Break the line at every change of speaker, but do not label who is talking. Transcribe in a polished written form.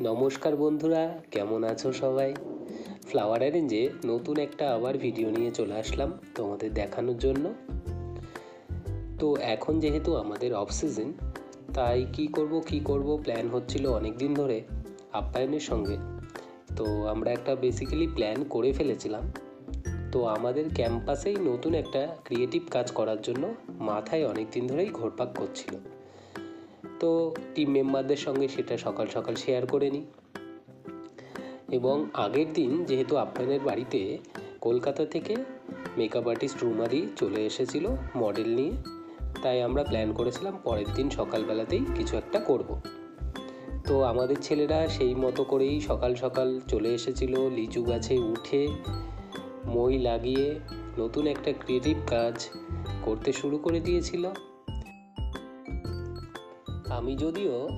নমস্কার বন্ধুরা, কেমন আছো সবাই? ফ্লাওয়ার অ্যারেঞ্জে নতুন একটা আবার ভিডিও নিয়ে চলে আসলাম তোমাদের দেখানোর জন্য। তো এখন যেহেতু আমাদের অফ সিজন, তাই কি করব প্ল্যান হচ্ছিল অনেক দিন ধরে আপ্যায়নের সঙ্গে। তো আমরা একটা বেসিক্যালি প্ল্যান করে ফেলেছিলাম। তো আমাদের ক্যাম্পাসেই নতুন একটা ক্রিয়েটিভ কাজ করার জন্য মাথায় অনেক দিন ধরেই ঘোরপাক করছিল। তো টিম মেম্বারদের সঙ্গে সেটা সকাল সকাল শেয়ার করে নিই। এবং আগের দিন যেহেতু আপ্যায়নের বাড়িতে কলকাতা থেকে মেকআপ আর্টিস্ট রুমাদি চলে এসেছিল মডেল নিয়ে, তাই আমরা প্ল্যান করেছিলাম পরের দিন সকালবেলাতেই কিছু একটা করব। তো আমাদের ছেলেরা সেই মতো করেই সকাল সকাল চলে এসেছিল, লিচু গাছে উঠে মই লাগিয়ে নতুন একটা ক্রিয়েটিভ কাজ করতে শুরু করে দিয়েছিল। আমি যদিও